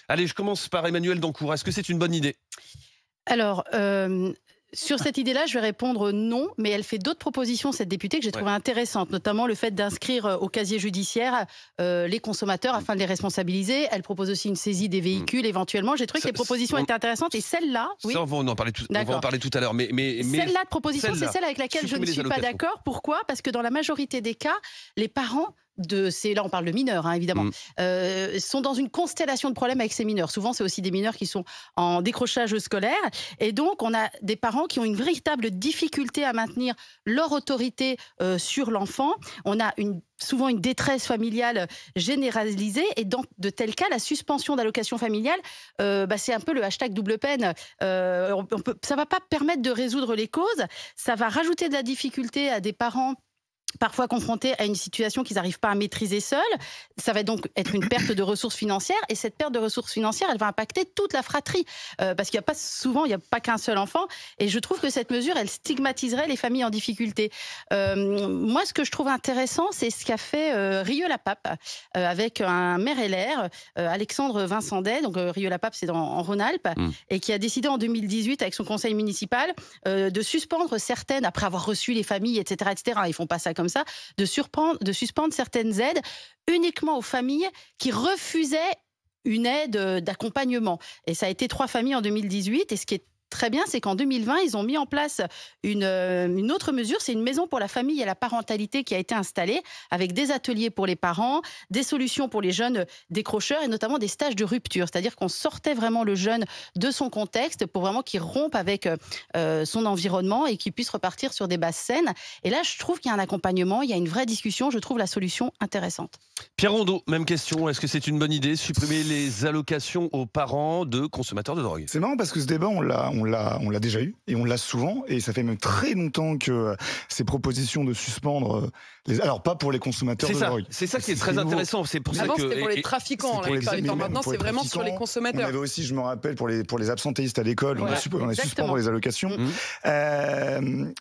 Allez, je commence par Emmanuel Dancourt. Est-ce que c'est une bonne idée? Alors, sur cette idée-là, je vais répondre non, mais elle fait d'autres propositions, cette députée, que j'ai Ouais. trouvées intéressantes, notamment le fait d'inscrire au casier judiciaire les consommateurs Mmh. afin de les responsabiliser. Elle propose aussi une saisie des Mmh. véhicules éventuellement. J'ai trouvé que Ça, les propositions étaient intéressantes et celle-là, ça, oui, on va en d'accord. parler tout à l'heure. Mais Celle-là de proposition, c'est celle-là, celle avec laquelle je ne supprimer les suis pas allocations. d'accord. Pourquoi? Parce que dans la majorité des cas, les parents là on parle de mineurs, hein, évidemment, Mmh. sont dans une constellation de problèmes avec ces mineurs. Souvent, c'est aussi des mineurs qui sont en décrochage scolaire. Et donc, on a des parents qui ont une véritable difficulté à maintenir leur autorité sur l'enfant. On a souvent une détresse familiale généralisée. Et dans de tels cas, la suspension d'allocation familiale, c'est un peu le hashtag double peine. Ça va pas permettre de résoudre les causes. Ça va rajouter de la difficulté à des parents parfois confrontés à une situation qu'ils n'arrivent pas à maîtriser seuls. Ça va donc être une perte de ressources financières, et cette perte de ressources financières, elle va impacter toute la fratrie, parce qu'il n'y a pas souvent, il n'y a pas qu'un seul enfant, et je trouve que cette mesure, elle stigmatiserait les familles en difficulté. Moi, ce que je trouve intéressant, c'est ce qu'a fait Rieux-la-Pape, avec un maire LR, Alexandre Vincendet, donc Rieux-la-Pape, c'est en Rhône-Alpes, Mmh. et qui a décidé en 2018, avec son conseil municipal, de suspendre certaines, après avoir reçu les familles, etc., etc., ils font pas ça comme ça, de suspendre certaines aides uniquement aux familles qui refusaient une aide d'accompagnement. Et ça a été 3 familles en 2018. Et ce qui est très bien, c'est qu'en 2020, ils ont mis en place une autre mesure. C'est une maison pour la famille et la parentalité qui a été installée, avec des ateliers pour les parents, des solutions pour les jeunes décrocheurs, et notamment des stages de rupture. C'est-à-dire qu'on sortait vraiment le jeune de son contexte pour vraiment qu'il rompe avec son environnement et qu'il puisse repartir sur des bases saines. Et là, je trouve qu'il y a un accompagnement, il y a une vraie discussion. Je trouve la solution intéressante. Pierre Rondeau, même question. Est-ce que c'est une bonne idée, supprimer les allocations aux parents de consommateurs de drogue? C'est marrant parce que ce débat, on l'a déjà eu et on l'a souvent, et ça fait même très longtemps que ces propositions de suspendre alors pas pour les consommateurs de drogue. C'est ça qui est C'est très nouveau. intéressant. C'est pour ça Avant, que c'était pour les et- trafiquants, C'est pour la les- plupart du mais temps. même Maintenant, pour c'est les vraiment sur les trafiquants. On consommateurs. avait aussi, je me rappelle, pour les absentéistes à l'école, on a suspendre exactement. les allocations. Mmh.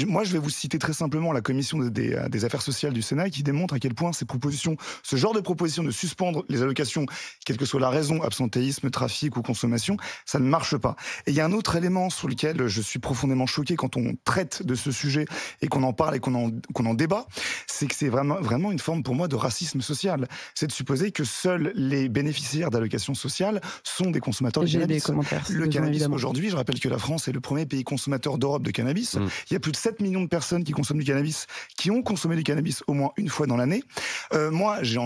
Moi, je vais vous citer très simplement la commission des affaires sociales du Sénat, qui démontre à quel point ce genre de proposition de suspendre les allocations, quelle que soit la raison, absentéisme, trafic ou consommation, ça ne marche pas. Et il y a un autre élément sur lequel je suis profondément choqué quand on traite de ce sujet et qu'on en parle et qu'on en débat, c'est que c'est vraiment une forme pour moi de racisme social. C'est de supposer que seuls les bénéficiaires d'allocations sociales sont des consommateurs de J'ai des cannabis. commentaires. si Le besoin, cannabis, évidemment. aujourd'hui, je rappelle que la France est le premier pays consommateur d'Europe de cannabis. Mm. Il y a plus de 7 millions de personnes qui consomment du cannabis, qui ont consommé du cannabis au moins une fois dans l'année. Moi, je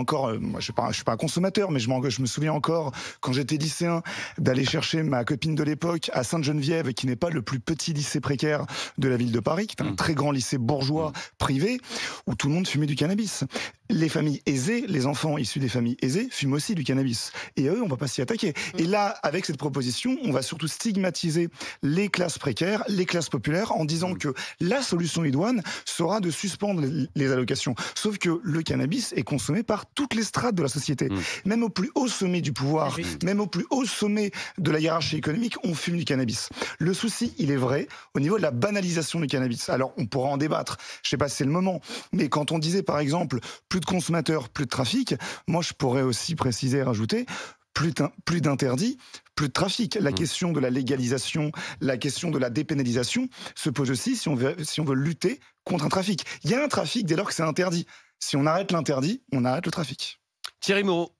suis pas un consommateur, mais je me souviens encore, quand j'étais lycéen, d'aller chercher ma copine de l'époque à Sainte-Geneviève, qui n'est pas le plus petit lycée précaire de la ville de Paris, qui est un très grand lycée bourgeois privé, où tout le monde fumait du cannabis. Les familles aisées, les enfants issus des familles aisées, fument aussi du cannabis. Et à eux, on va pas s'y attaquer. Et là, avec cette proposition, on va surtout stigmatiser les classes précaires, les classes populaires, en disant que la solution idoine sera de suspendre les allocations. Sauf que le cannabis est consommé par toutes les strates de la société. Même au plus haut sommet du pouvoir, même au plus haut sommet de la hiérarchie économique, on fume du cannabis. Le souci, il est vrai, au niveau de la banalisation du cannabis. Alors, on pourra en débattre. Je sais pas si c'est le moment. Mais quand on disait, par exemple, plus de consommateurs, plus de trafic, moi, je pourrais aussi préciser et rajouter plus d'interdits, plus de trafic. La question de la légalisation, la question de la dépénalisation se pose aussi si on veut lutter contre un trafic. Il y a un trafic dès lors que c'est interdit. Si on arrête l'interdit, on arrête le trafic. Thierry Moreau.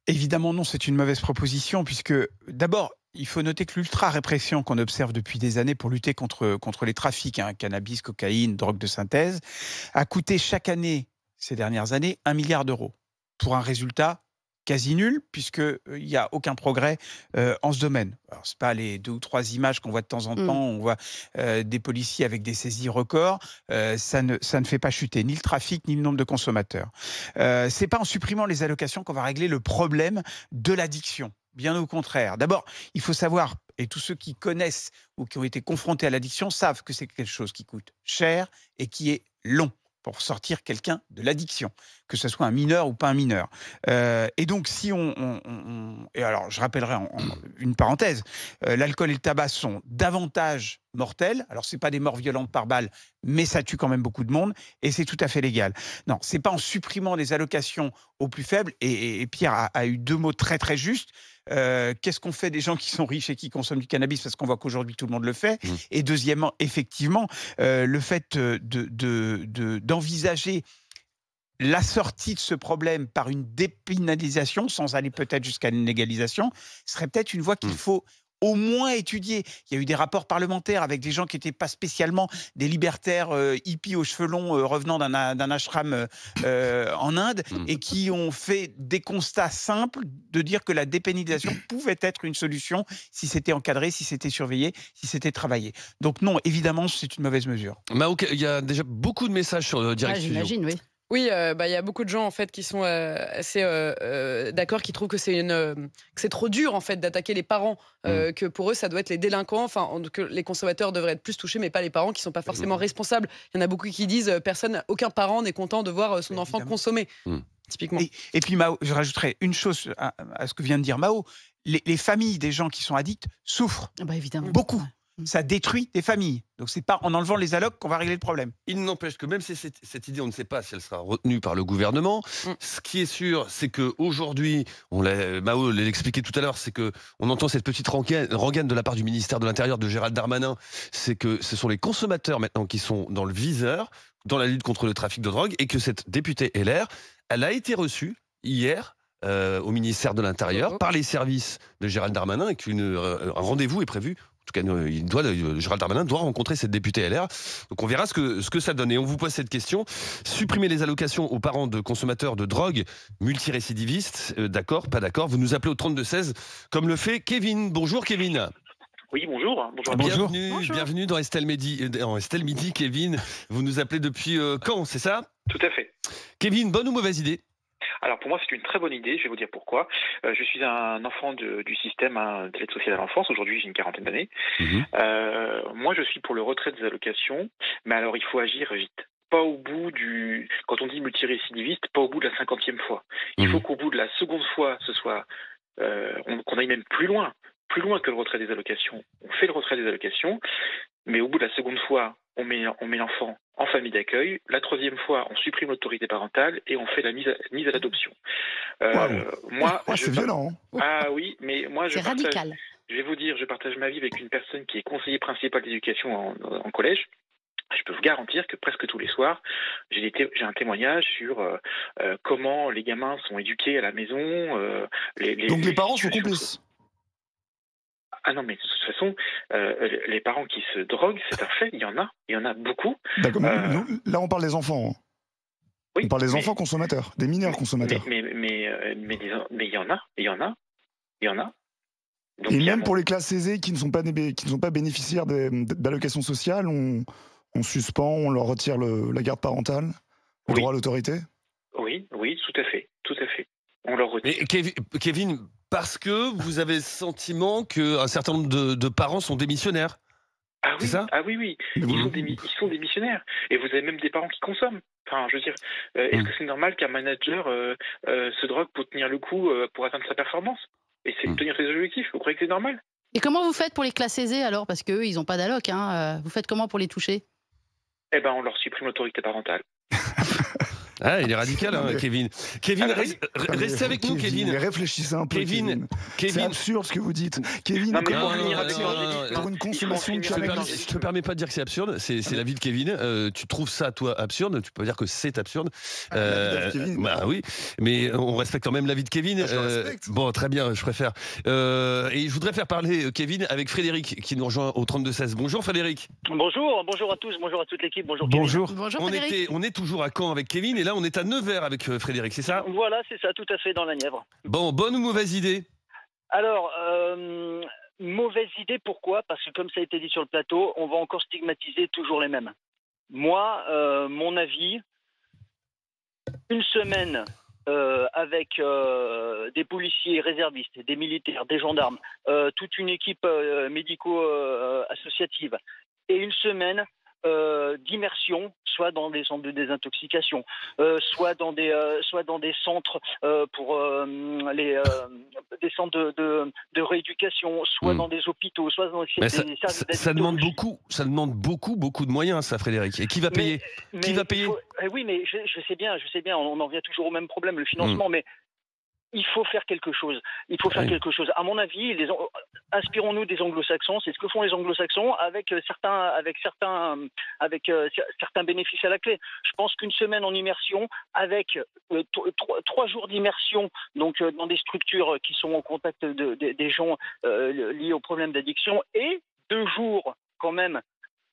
Évidemment non, c'est une mauvaise proposition, puisque d'abord, il faut noter que l'ultra-répression qu'on observe depuis des années pour lutter contre les trafics, cannabis, cocaïne, drogue de synthèse, a coûté chaque année, ces dernières années, 1 milliard d'euros, pour un résultat quasi nul, puisqu'il n'y a aucun progrès en ce domaine. Alors, ce n'est pas les 2 ou 3 images qu'on voit de temps en temps, on voit des policiers avec des saisies records, ça ne fait pas chuter ni le trafic, ni le nombre de consommateurs. Ce n'est pas en supprimant les allocations qu'on va régler le problème de l'addiction. Bien au contraire. D'abord, il faut savoir, et tous ceux qui connaissent ou qui ont été confrontés à l'addiction savent que c'est quelque chose qui coûte cher et qui est long pour sortir quelqu'un de l'addiction, que ce soit un mineur ou pas un mineur. Et donc, si on et alors je rappellerai une parenthèse, l'alcool et le tabac sont davantage mortels. Alors c'est pas des morts violentes par balle, mais ça tue quand même beaucoup de monde et c'est tout à fait légal. Non, c'est pas en supprimant les allocations aux plus faibles. Et Pierre a eu 2 mots très très justes. Qu'est-ce qu'on fait des gens qui sont riches et qui consomment du cannabis, parce qu'on voit qu'aujourd'hui tout le monde le fait. Et deuxièmement, effectivement, le fait d'envisager la sortie de ce problème par une dépénalisation, sans aller peut-être jusqu'à une légalisation, serait peut-être une voie qu'il faut au moins étudier. Il y a eu des rapports parlementaires avec des gens qui n'étaient pas spécialement des libertaires hippies aux cheveux longs revenant d'un ashram en Inde et qui ont fait des constats simples de dire que la dépénalisation pouvait être une solution si c'était encadré, si c'était surveillé, si c'était travaillé. Donc non, évidemment, c'est une mauvaise mesure. Mao, il y a déjà beaucoup de messages sur Direct Studio. J'imagine, oui. Oui, il y a beaucoup de gens en fait qui sont assez d'accord, qui trouvent que c'est trop dur en fait d'attaquer les parents, que pour eux ça doit être les délinquants, enfin que les consommateurs devraient être plus touchés, mais pas les parents qui sont pas forcément responsables. Il y en a beaucoup qui disent aucun parent n'est content de voir son enfant consommer. Typiquement. Et puis Mao, je rajouterais une chose à ce que vient de dire Mao. Les familles des gens qui sont addicts souffrent évidemment. beaucoup. Ça détruit des familles. Donc c'est pas en enlevant les allocs qu'on va régler le problème. Il n'empêche que même si cette idée, on ne sait pas si elle sera retenue par le gouvernement. Ce qui est sûr, c'est qu'aujourd'hui, Mao l'expliquait tout à l'heure, c'est qu'on entend cette petite rengaine de la part du ministère de l'Intérieur de Gérald Darmanin. C'est que ce sont les consommateurs maintenant qui sont dans le viseur, dans la lutte contre le trafic de drogue, et que cette députée LR, elle a été reçue hier au ministère de l'Intérieur par les services de Gérald Darmanin, et qu'un rendez-vous est prévu. En tout cas, Gérald Darmanin doit rencontrer cette députée LR. Donc on verra ce que ça donne. Et on vous pose cette question. Supprimer les allocations aux parents de consommateurs de drogue multirécidivistes, d'accord, pas d'accord. Vous nous appelez au 32-16, comme le fait Kevin. Bonjour Kevin. Oui, bonjour. Bienvenue dans Estelle Midi, Kevin. Vous nous appelez depuis Caen, c'est ça? Tout à fait. Kevin, bonne ou mauvaise idée? Alors pour moi c'est une très bonne idée, je vais vous dire pourquoi. Je suis un enfant du système de l'aide sociale à l'enfance, aujourd'hui j'ai une 40aine d'années. Moi je suis pour le retrait des allocations, mais alors il faut agir vite. Pas au bout quand on dit multirécidiviste, pas au bout de la 50e fois. Il faut qu'au bout de la seconde fois, ce soit qu'on aille même plus loin que le retrait des allocations. On fait le retrait des allocations, mais au bout de la seconde fois, on met l'enfant en famille d'accueil. La 3e fois, on supprime l'autorité parentale et on fait la mise à l'adoption. C'est violent. Ah oui, mais moi c'est radical. Je vais vous dire, je partage ma vie avec une personne qui est conseiller principal d'éducation en collège. Je peux vous garantir que presque tous les soirs, j'ai un témoignage sur comment les gamins sont éduqués à la maison. Donc les parents sont complices. Ah non, mais de toute façon, les parents qui se droguent, c'est un fait, il y en a beaucoup. D'accord, là on parle des enfants. Oui, on parle des enfants consommateurs, des mineurs consommateurs. Mais il y en a. Donc, et même pour les classes aisées qui ne sont pas bénéficiaires d'allocations sociales, on suspend, on leur retire la garde parentale, le droit à l'autorité. Oui, tout à fait. On leur retire. Mais Kevin, parce que vous avez le sentiment qu'un certain nombre de parents sont démissionnaires. Ah oui, c'est ça? Ah oui. Ils sont démissionnaires. Et vous avez même des parents qui consomment. Enfin, je veux dire, est-ce que c'est normal qu'un manager se drogue pour tenir le coup, pour atteindre sa performance et tenir ses objectifs? Vous croyez que c'est normal? Et comment vous faites pour les classes aisées alors? Parce qu'eux, ils n'ont pas d'alloc. Vous faites comment pour les toucher? Eh ben, on leur supprime l'autorité parentale. Ah, il est radical, Kevin. Kevin, restez avec nous, Kevin. Réfléchissez un peu, Kevin. C'est absurde ce que vous dites. Kevin, pour une consommation de cannabis. Je te permets pas de dire que c'est absurde. C'est l'avis de Kevin. Tu trouves ça, toi, absurde. Tu peux dire que c'est absurde. Oui, mais on respecte quand même l'avis de Kevin. Bon, très bien, je préfère. Et je voudrais faire parler Kevin avec Frédéric, qui nous rejoint au 32-16. Bonjour, Frédéric. Bonjour à tous. Bonjour à toute l'équipe. Bonjour. Frédéric. On est toujours à Caen avec Kevin. Et là, on est à Nevers avec Frédéric, c'est ça? Voilà, c'est ça, tout à fait, dans la Nièvre. Bon, bonne ou mauvaise idée? Alors, mauvaise idée, pourquoi? Parce que comme ça a été dit sur le plateau, on va encore stigmatiser toujours les mêmes. Moi, mon avis, une semaine avec des policiers réservistes, des militaires, des gendarmes, toute une équipe médico-associative, et une semaine d'immersion, soit dans des centres de désintoxication, soit dans des centres pour des centres de rééducation, soit dans des hôpitaux, soit dans des services ça demande beaucoup de moyens, ça, Frédéric. Et qui va payer? Qui va payer? Oui, mais je sais bien, on en vient toujours au même problème, le financement, mais il faut faire quelque chose. Quelque chose. À mon avis, inspirons-nous des anglo-saxons. C'est ce que font les anglo-saxons avec certains bénéfices à la clé. Je pense qu'une semaine en immersion avec 3 jours d'immersion, donc dans des structures qui sont en contact des gens liés aux problèmes d'addiction, et 2 jours quand même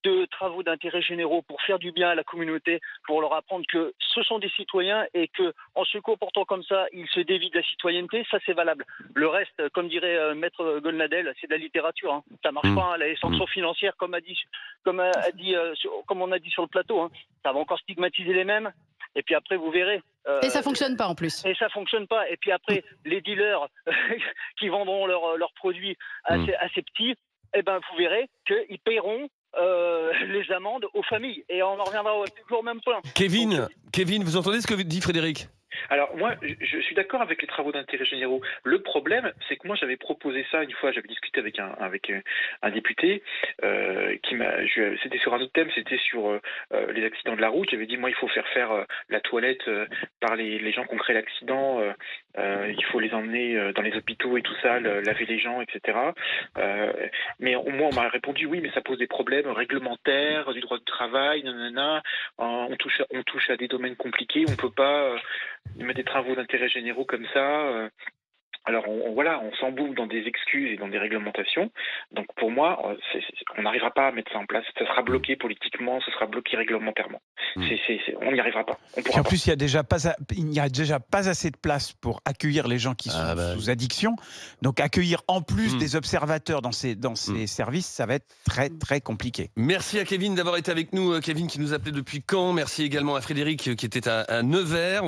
de travaux d'intérêt généraux pour faire du bien à la communauté, pour leur apprendre que ce sont des citoyens et que, en se comportant comme ça, ils se dévient de la citoyenneté, ça c'est valable. Le reste, comme dirait Maître Golnadel, c'est de la littérature. Hein. Ça marche pas. Hein. Les sanctions financières, comme on a dit sur le plateau, hein, ça va encore stigmatiser les mêmes. Et puis après, vous verrez. Et ça fonctionne pas en plus. Et ça fonctionne pas. Et puis après, les dealers qui vendront leurs produits assez petits, eh ben, vous verrez qu'ils paieront les amendes aux familles. Et on en reviendra toujours au même point. Kevin, vous entendez ce que dit Frédéric? Alors moi, je suis d'accord avec les travaux d'intérêt généraux. Le problème, c'est que moi j'avais proposé ça une fois, j'avais discuté avec un député c'était sur un autre thème, c'était sur les accidents de la route. J'avais dit moi il faut faire la toilette par les gens qui ont créé l'accident, il faut les emmener dans les hôpitaux et tout ça, laver les gens, etc. Mais moi on m'a répondu oui, mais ça pose des problèmes réglementaires, du droit du travail, nanana. On touche à des domaines compliqués, on peut pas mettre des travaux d'intérêt généraux comme ça. Alors on s'emboule dans des excuses et dans des réglementations. Donc pour moi, on n'arrivera pas à mettre ça en place. Ça sera bloqué politiquement, ça sera bloqué réglementairement. On n'y arrivera pas. En plus, il n'y a déjà pas assez de place pour accueillir les gens qui sont sous addiction. Donc accueillir en plus des observateurs dans ces services, ça va être très très compliqué. Merci à Kevin d'avoir été avec nous. Kevin qui nous appelait depuis Caen. Merci également à Frédéric qui était à Nevers.